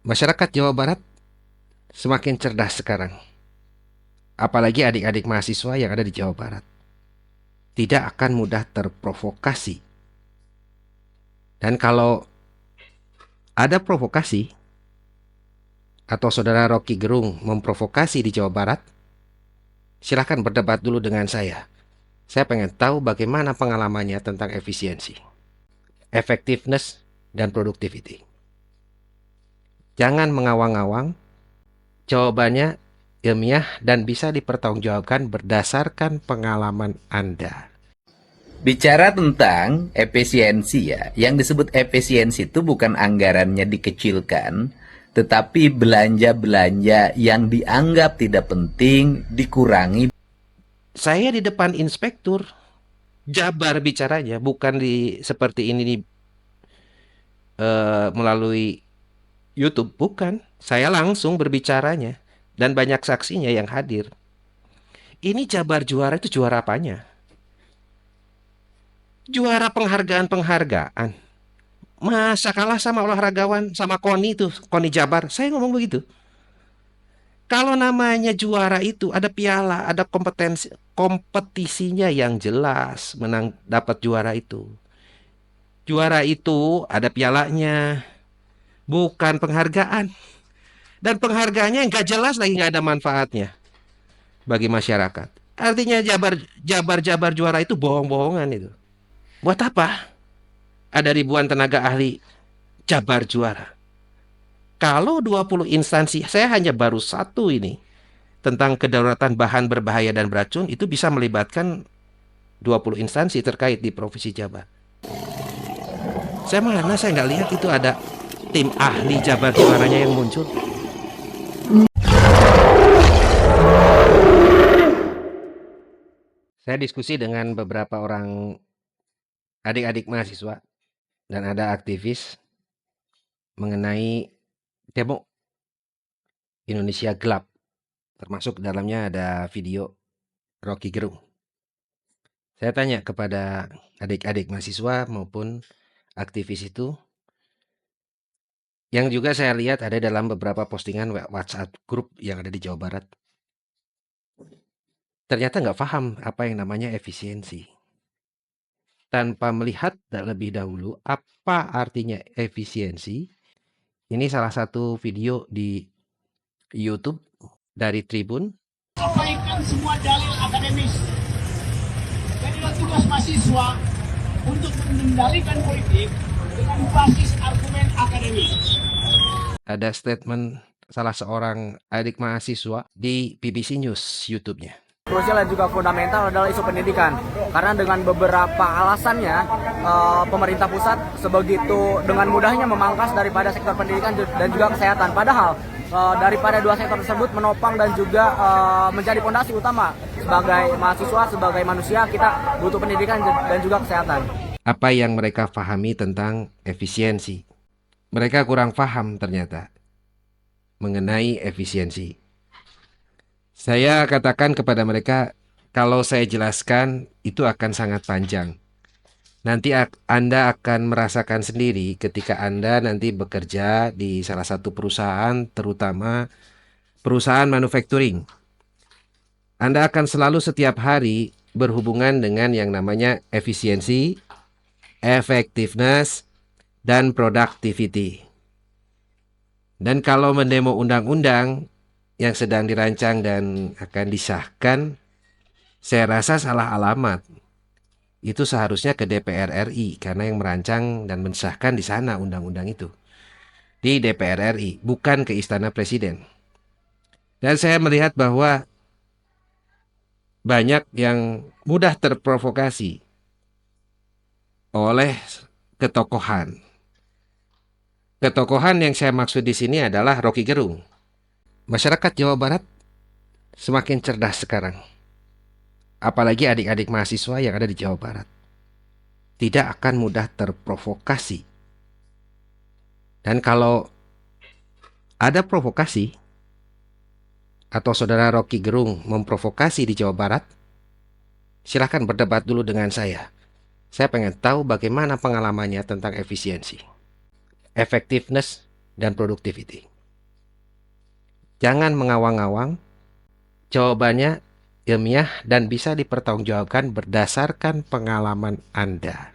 Masyarakat Jawa Barat semakin cerdas sekarang. Apalagi adik-adik mahasiswa yang ada di Jawa Barat. Tidak akan mudah terprovokasi. Dan kalau ada provokasi, atau saudara Rocky Gerung memprovokasi di Jawa Barat, silahkan berdebat dulu dengan saya. Saya pengen tahu bagaimana pengalamannya tentang efisiensi, effectiveness, dan productivity. Jangan mengawang-awang, jawabannya ilmiah dan bisa dipertanggungjawabkan berdasarkan pengalaman Anda. Bicara tentang efisiensi ya, yang disebut efisiensi itu bukan anggarannya dikecilkan, tetapi belanja-belanja yang dianggap tidak penting dikurangi. Saya di depan inspektur, jabar bicaranya, bukan seperti ini melalui YouTube, bukan. Saya langsung berbicaranya dan banyak saksinya yang hadir. Ini jabar juara itu juara apanya? Juara penghargaan-penghargaan. Masa kalah sama olahragawan, sama Koni tuh, Koni Jabar. Saya ngomong begitu. Kalau namanya juara itu ada piala, ada kompetisinya yang jelas, menang dapat juara itu. Juara itu ada pialanya, bukan penghargaan. Dan penghargaannya nggak jelas lagi, nggak ada manfaatnya bagi masyarakat. Artinya jabar juara itu bohong-bohongan itu. Buat apa? Ada ribuan tenaga ahli jabar juara. Kalau 20 instansi, saya hanya baru satu ini, tentang kedaruratan bahan berbahaya dan beracun, itu bisa melibatkan 20 instansi terkait di Provinsi Jabar. Saya nggak lihat itu ada tim ahli jabar juaranya yang muncul. Saya diskusi dengan beberapa orang adik-adik mahasiswa dan ada aktivis mengenai demo Indonesia Gelap. Termasuk dalamnya ada video Rocky Gerung. Saya tanya kepada adik-adik mahasiswa maupun aktivis itu, yang juga saya lihat ada dalam beberapa postingan WhatsApp grup yang ada di Jawa Barat. Ternyata nggak paham apa yang namanya efisiensi. Tanpa melihat terlebih dahulu apa artinya efisiensi, ini salah satu video di YouTube dari Tribun. Sampaikan semua dalil akademis. Jadilah tugas mahasiswa untuk mengendalikan politik dengan basis argumen akademis. Ada statement salah seorang adik mahasiswa di BBC News YouTube-nya. Krusial dan juga fundamental adalah isu pendidikan, karena dengan beberapa alasannya pemerintah pusat sebegitu dengan mudahnya memangkas daripada sektor pendidikan dan juga kesehatan, padahal daripada dua sektor tersebut menopang dan juga menjadi fondasi utama sebagai mahasiswa, sebagai manusia, kita butuh pendidikan dan juga kesehatan. Apa yang mereka pahami tentang efisiensi? Mereka kurang paham ternyata mengenai efisiensi. Saya katakan kepada mereka, kalau saya jelaskan itu akan sangat panjang. Nanti Anda akan merasakan sendiri ketika Anda nanti bekerja di salah satu perusahaan, terutama perusahaan manufacturing. Anda akan selalu setiap hari berhubungan dengan yang namanya efisiensi, effectiveness, dan productivity. Dan kalau mendemo undang-undang yang sedang dirancang dan akan disahkan, saya rasa salah alamat. Itu seharusnya ke DPR RI, karena yang merancang dan mensahkan di sana undang-undang itu. Di DPR RI, bukan ke Istana Presiden. Dan saya melihat bahwa banyak yang mudah terprovokasi oleh ketokohan. Ketokohan yang saya maksud di sini adalah Rocky Gerung. Masyarakat Jawa Barat semakin cerdas sekarang. Apalagi adik-adik mahasiswa yang ada di Jawa Barat. Tidak akan mudah terprovokasi. Dan kalau ada provokasi, atau saudara Rocky Gerung memprovokasi di Jawa Barat, silahkan berdebat dulu dengan saya. Saya pengen tahu bagaimana pengalamannya tentang efisiensi, effectiveness, dan productivity. Jangan mengawang-awang, jawabannya ilmiah dan bisa dipertanggungjawabkan berdasarkan pengalaman Anda.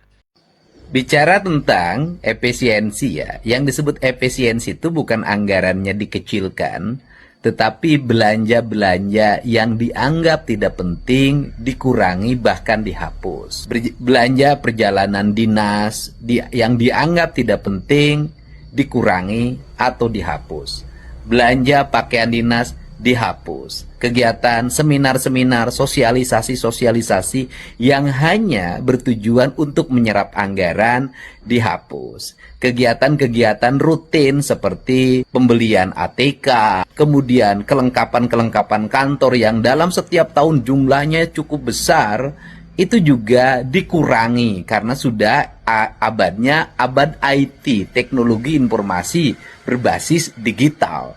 Bicara tentang efisiensi ya, yang disebut efisiensi itu bukan anggarannya dikecilkan, tetapi belanja-belanja yang dianggap tidak penting dikurangi bahkan dihapus. Belanja perjalanan dinas yang dianggap tidak penting dikurangi atau dihapus. Belanja pakaian dinas dihapus. Kegiatan seminar-seminar, sosialisasi-sosialisasi yang hanya bertujuan untuk menyerap anggaran dihapus. Kegiatan-kegiatan rutin seperti pembelian ATK, kemudian kelengkapan-kelengkapan kantor yang dalam setiap tahun jumlahnya cukup besar, itu juga dikurangi karena sudah abadnya abad IT, teknologi informasi berbasis digital.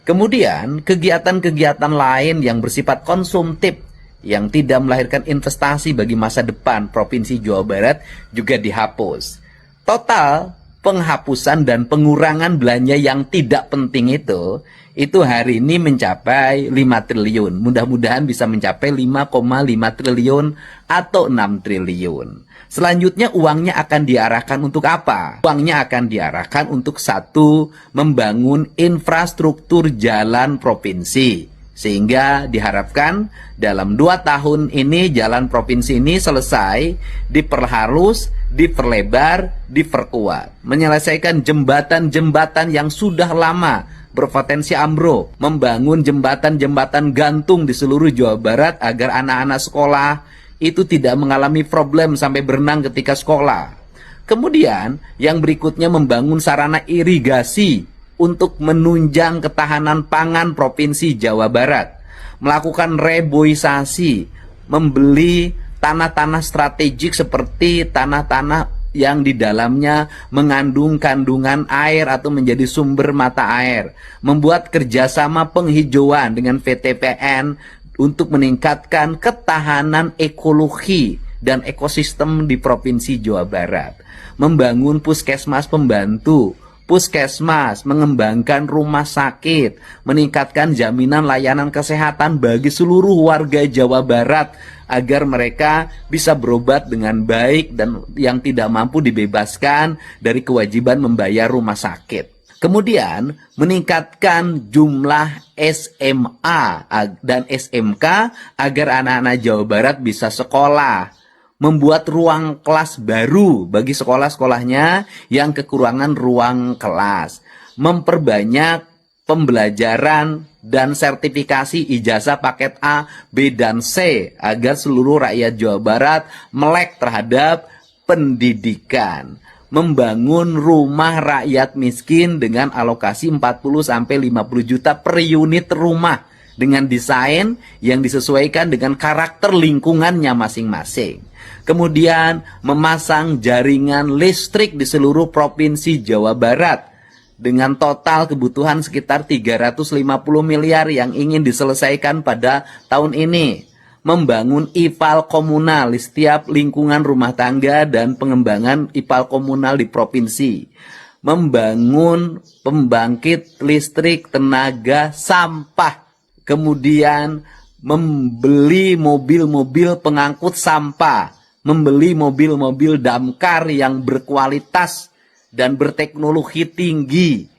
Kemudian kegiatan-kegiatan lain yang bersifat konsumtif yang tidak melahirkan investasi bagi masa depan Provinsi Jawa Barat juga dihapus. Total penghapusan dan pengurangan belanja yang tidak penting itu hari ini mencapai 5 triliun. Mudah-mudahan bisa mencapai 5,5 triliun atau 6 triliun. Selanjutnya uangnya akan diarahkan untuk apa? Uangnya akan diarahkan untuk satu, membangun infrastruktur jalan provinsi. Sehingga diharapkan dalam 2 tahun ini jalan provinsi ini selesai, diperhalus, diperlebar, diperkuat. Menyelesaikan jembatan-jembatan yang sudah lama berpotensi ambruk. Membangun jembatan-jembatan gantung di seluruh Jawa Barat agar anak-anak sekolah itu tidak mengalami problem sampai berenang ketika sekolah. Kemudian yang berikutnya membangun sarana irigasi untuk menunjang ketahanan pangan Provinsi Jawa Barat. Melakukan reboisasi, membeli tanah-tanah strategik seperti tanah-tanah yang di dalamnya mengandung kandungan air atau menjadi sumber mata air. Membuat kerjasama penghijauan dengan VTPN untuk meningkatkan ketahanan ekologi dan ekosistem di Provinsi Jawa Barat. Membangun puskesmas pembantu, puskesmas, mengembangkan rumah sakit, meningkatkan jaminan layanan kesehatan bagi seluruh warga Jawa Barat agar mereka bisa berobat dengan baik dan yang tidak mampu dibebaskan dari kewajiban membayar rumah sakit. Kemudian meningkatkan jumlah SMA dan SMK agar anak-anak Jawa Barat bisa sekolah. Membuat ruang kelas baru bagi sekolah-sekolahnya yang kekurangan ruang kelas. Memperbanyak pembelajaran dan sertifikasi ijazah paket A, B, dan C agar seluruh rakyat Jawa Barat melek terhadap pendidikan. Membangun rumah rakyat miskin dengan alokasi 40-50 juta per unit rumah dengan desain yang disesuaikan dengan karakter lingkungannya masing-masing. Kemudian memasang jaringan listrik di seluruh Provinsi Jawa Barat dengan total kebutuhan sekitar 350 miliar yang ingin diselesaikan pada tahun ini. Membangun IPAL komunal di setiap lingkungan rumah tangga dan pengembangan IPAL komunal di provinsi. Membangun pembangkit listrik tenaga sampah. Kemudian membeli mobil-mobil pengangkut sampah. Membeli mobil-mobil damkar yang berkualitas dan berteknologi tinggi.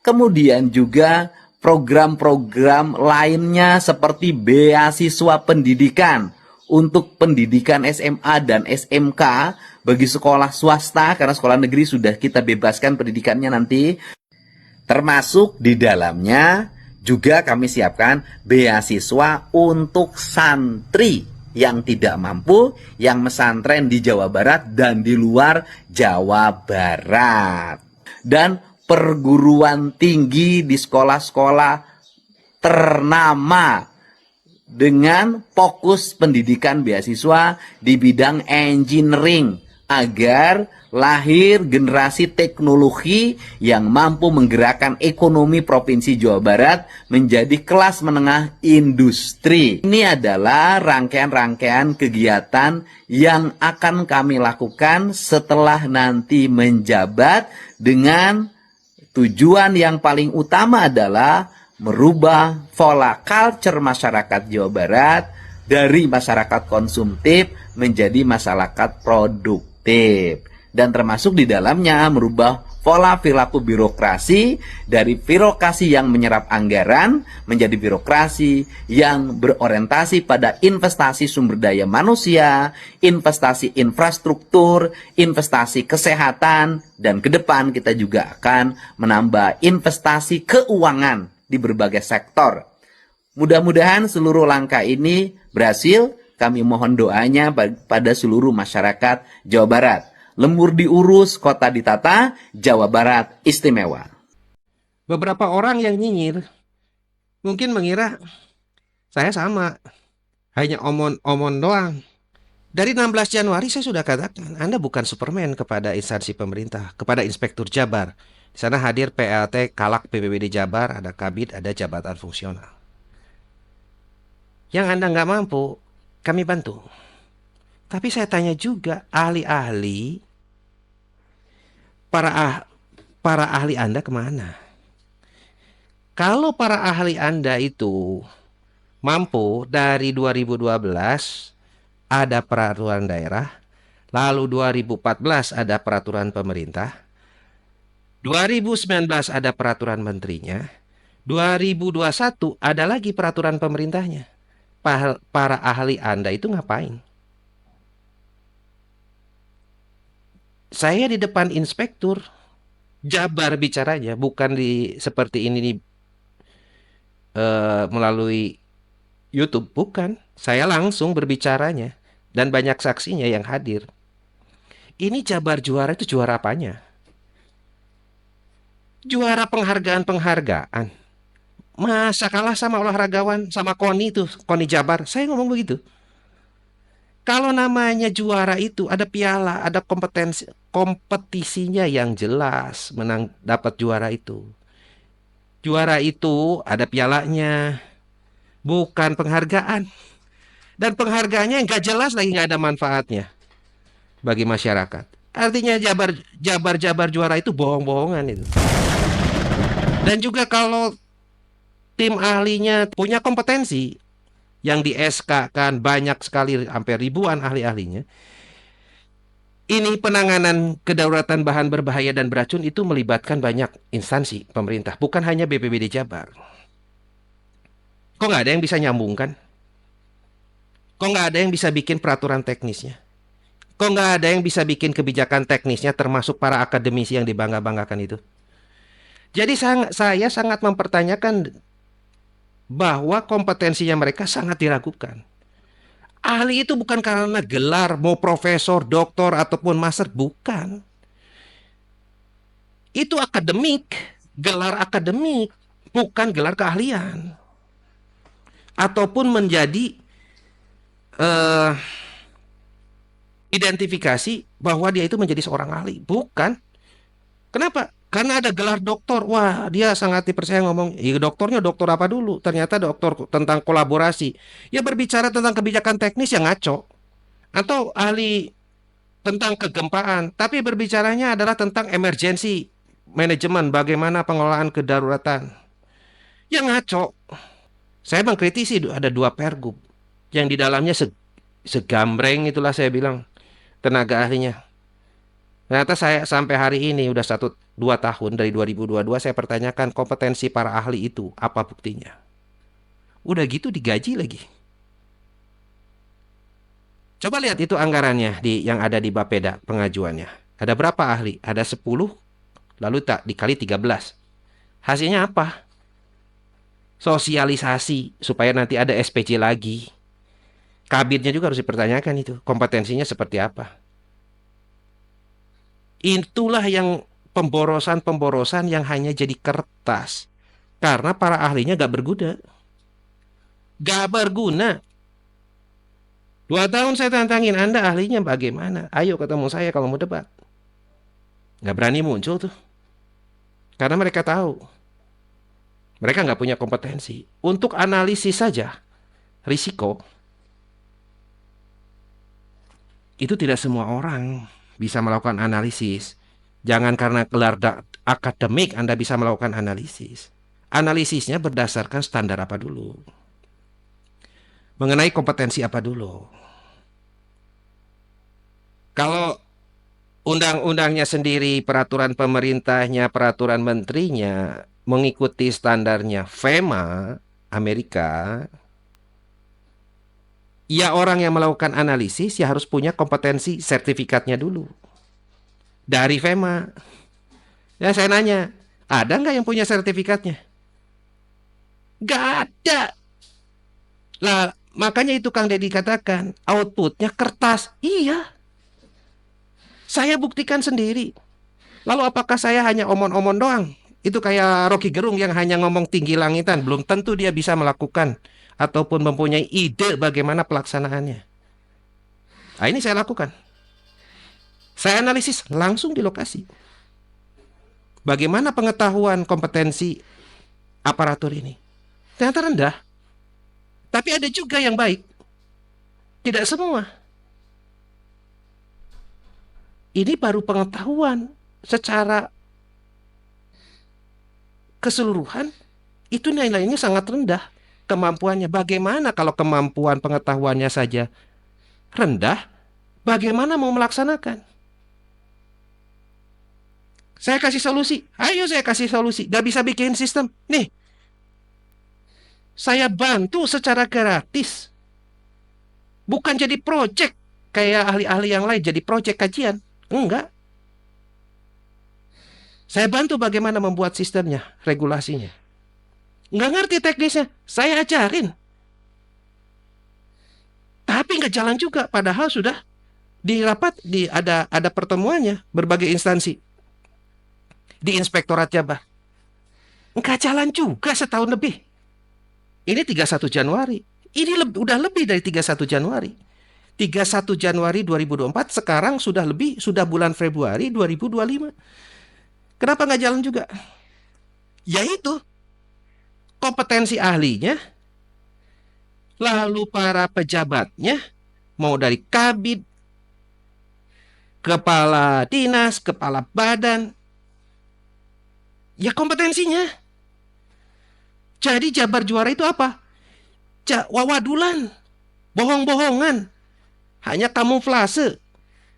Kemudian juga program-program lainnya seperti beasiswa pendidikan untuk pendidikan SMA dan SMK bagi sekolah swasta, karena sekolah negeri sudah kita bebaskan pendidikannya nanti. Termasuk di dalamnya juga kami siapkan beasiswa untuk santri yang tidak mampu, yang mesantren di Jawa Barat dan di luar Jawa Barat. Dan perguruan tinggi di sekolah-sekolah ternama dengan fokus pendidikan beasiswa di bidang engineering agar lahir generasi teknologi yang mampu menggerakkan ekonomi Provinsi Jawa Barat menjadi kelas menengah industri. Ini adalah rangkaian-rangkaian kegiatan yang akan kami lakukan setelah nanti menjabat dengan Tujuan yang paling utama adalah merubah pola culture masyarakat Jawa Barat dari masyarakat konsumtif menjadi masyarakat produktif. Dan termasuk di dalamnya merubah pola perilaku birokrasi dari birokrasi yang menyerap anggaran menjadi birokrasi yang berorientasi pada investasi sumber daya manusia, investasi infrastruktur, investasi kesehatan, dan ke depan kita juga akan menambah investasi keuangan di berbagai sektor. Mudah-mudahan seluruh langkah ini berhasil. Kami mohon doanya pada seluruh masyarakat Jawa Barat. Lembur diurus, kota ditata, Jawa Barat istimewa. Beberapa orang yang nyinyir mungkin mengira saya sama, hanya omon-omon doang. Dari 16 Januari saya sudah katakan, Anda bukan Superman kepada instansi pemerintah, kepada Inspektur Jabar. Di sana hadir PLT, Kalak BPBD Jabar, ada Kabid, ada jabatan fungsional. Yang Anda nggak mampu, kami bantu. Tapi saya tanya juga ahli-ahli, para ahli Anda kemana? Kalau para ahli Anda itu mampu dari 2012 ada peraturan daerah, lalu 2014 ada peraturan pemerintah, 2019 ada peraturan menterinya, 2021 ada lagi peraturan pemerintahnya. Para ahli Anda itu ngapain? Saya di depan inspektur Jabar bicaranya, bukan seperti ini melalui YouTube, bukan. Saya langsung berbicaranya dan banyak saksinya yang hadir. Ini Jabar juara itu juara apanya? Juara penghargaan. Masa kalah sama olahragawan, sama KONI itu, KONI Jabar. Saya ngomong begitu. Kalau namanya juara itu ada piala, ada kompetisinya yang jelas, menang dapat juara itu. Juara itu ada pialanya, bukan penghargaan. Dan penghargaannya nggak jelas lagi, nggak ada manfaatnya bagi masyarakat. Artinya Jabar juara itu bohong-bohongan itu. Dan juga kalau tim ahlinya punya kompetensi yang di SK kan banyak sekali, hampir ribuan ahli-ahlinya. Ini penanganan kedaruratan bahan berbahaya dan beracun itu melibatkan banyak instansi pemerintah, bukan hanya BPBD Jabar. Kok nggak ada yang bisa nyambungkan? Kok nggak ada yang bisa bikin peraturan teknisnya? Kok nggak ada yang bisa bikin kebijakan teknisnya termasuk para akademisi yang dibangga-banggakan itu? Jadi saya sangat mempertanyakan bahwa kompetensinya mereka sangat diragukan. Ahli itu bukan karena gelar, mau profesor, doktor, ataupun master, bukan. Itu akademik, gelar akademik, bukan gelar keahlian. Ataupun menjadi identifikasi bahwa dia itu menjadi seorang ahli, bukan. Kenapa? Karena ada gelar doktor. Wah, dia sangat dipercaya ngomong. Ya, doktornya doktor apa dulu? Ternyata doktor tentang kolaborasi. Ya berbicara tentang kebijakan teknis yang ngaco. Atau ahli tentang kegempaan. Tapi berbicaranya adalah tentang emergency manajemen. Bagaimana pengelolaan kedaruratan. Yang ngaco. Saya mengkritisi ada 2 pergub. Yang di dalamnya segambreng itulah saya bilang. Tenaga ahlinya. Ternyata saya sampai hari ini udah 1-2 tahun dari 2022 saya pertanyakan kompetensi para ahli itu apa buktinya. Udah gitu digaji lagi. Coba lihat itu anggarannya yang ada di Bapeda pengajuannya. Ada berapa ahli? Ada 10 lalu dikali 13. Hasilnya apa? Sosialisasi supaya nanti ada SPJ lagi. Kabinnya juga harus dipertanyakan itu kompetensinya seperti apa. Itulah yang pemborosan yang hanya jadi kertas. Karena para ahlinya gak berguna. Gak berguna. 2 tahun saya tantangin, Anda ahlinya bagaimana? Ayo ketemu saya kalau mau debat. Gak berani muncul tuh. Karena mereka tahu. Mereka gak punya kompetensi. Untuk analisis saja, risiko. Itu tidak semua orang bisa melakukan analisis. Jangan karena gelar akademik Anda bisa melakukan analisis. Analisisnya berdasarkan standar apa dulu? Mengenai kompetensi apa dulu? Kalau undang-undangnya sendiri, peraturan pemerintahnya, peraturan menterinya mengikuti standarnya FEMA Amerika, ya orang yang melakukan analisis ya harus punya kompetensi sertifikatnya dulu dari FEMA. Ya saya nanya, ada nggak yang punya sertifikatnya? Nggak ada. Lah, makanya itu Kang Deddy katakan, outputnya kertas. Iya, saya buktikan sendiri. Lalu apakah saya hanya omon-omon doang? Itu kayak Rocky Gerung yang hanya ngomong tinggi langitan. Belum tentu dia bisa melakukan ataupun mempunyai ide bagaimana pelaksanaannya. Nah, ini saya lakukan. Saya analisis langsung di lokasi. Bagaimana pengetahuan kompetensi aparatur ini? Ternyata rendah. Tapi ada juga yang baik. Tidak semua. Ini baru pengetahuan secara keseluruhan, itu nilainya sangat rendah kemampuannya. Bagaimana kalau kemampuan pengetahuannya saja rendah, bagaimana mau melaksanakan? Saya kasih solusi. Ayo saya kasih solusi. Gak bisa bikin sistem. Nih, saya bantu secara gratis. Bukan jadi project kayak ahli-ahli yang lain, jadi project kajian. Enggak. Saya bantu bagaimana membuat sistemnya, regulasinya. Nggak ngerti teknisnya, saya ajarin. Tapi nggak jalan juga, padahal sudah di rapat, ada pertemuannya, berbagai instansi. Di Inspektorat Jabar. Nggak jalan juga setahun lebih. Ini 31 Januari. Ini udah lebih dari 31 Januari. 31 Januari 2024, sekarang sudah bulan Februari 2025. Kenapa nggak jalan juga? Yaitu kompetensi ahlinya, lalu para pejabatnya, mau dari kabid, kepala dinas, kepala badan, ya kompetensinya. Jadi Jabar Juara itu apa? Wawadulan, bohong-bohongan, hanya kamuflase.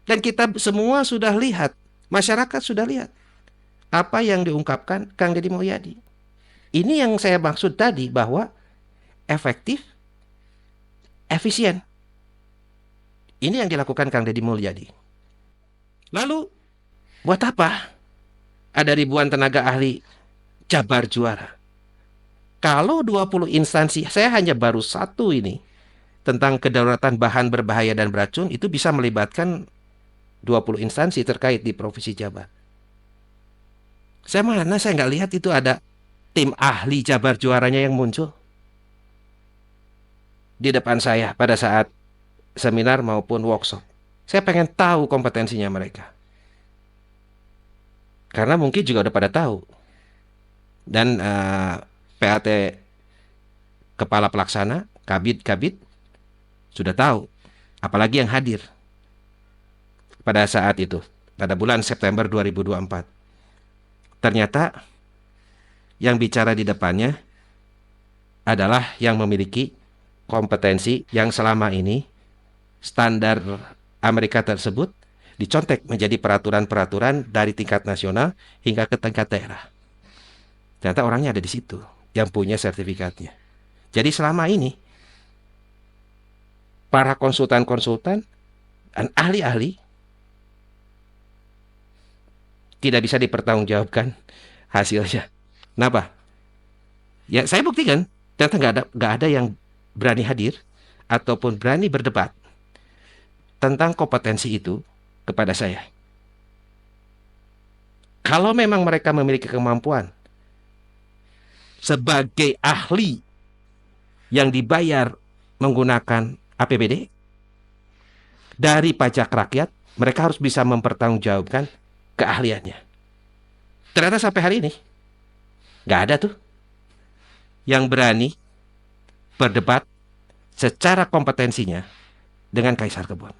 Dan kita semua sudah lihat, masyarakat sudah lihat apa yang diungkapkan Kang Deddy Mulyadi. Ini yang saya maksud tadi, bahwa efektif, efisien. Ini yang dilakukan Kang Deddy Mulyadi. Lalu, buat apa ada ribuan tenaga ahli Jabar Juara? Kalau 20 instansi, saya hanya baru satu ini, tentang kedaruratan bahan berbahaya dan beracun, itu bisa melibatkan 20 instansi terkait di Provinsi Jabar. Saya nggak lihat itu ada tim ahli Jabar Juaranya yang muncul di depan saya pada saat seminar maupun workshop. Saya pengen tahu kompetensinya mereka. Karena mungkin juga udah pada tahu. Dan PAT Kepala Pelaksana, Kabid, sudah tahu. Apalagi yang hadir pada saat itu, pada bulan September 2024. Ternyata yang bicara di depannya adalah yang memiliki kompetensi yang selama ini standar Amerika tersebut dicontek menjadi peraturan-peraturan dari tingkat nasional hingga ke tingkat daerah. Ternyata orangnya ada di situ, yang punya sertifikatnya. Jadi selama ini para konsultan-konsultan dan ahli-ahli tidak bisa dipertanggungjawabkan hasilnya. Kenapa? Ya saya buktikan, ternyata nggak ada yang berani hadir ataupun berani berdebat tentang kompetensi itu kepada saya. Kalau memang mereka memiliki kemampuan sebagai ahli yang dibayar menggunakan APBD dari pajak rakyat, mereka harus bisa mempertanggungjawabkan keahliannya. Ternyata sampai hari ini nggak ada tuh yang berani berdebat secara kompetensinya dengan Kaisar Kebon.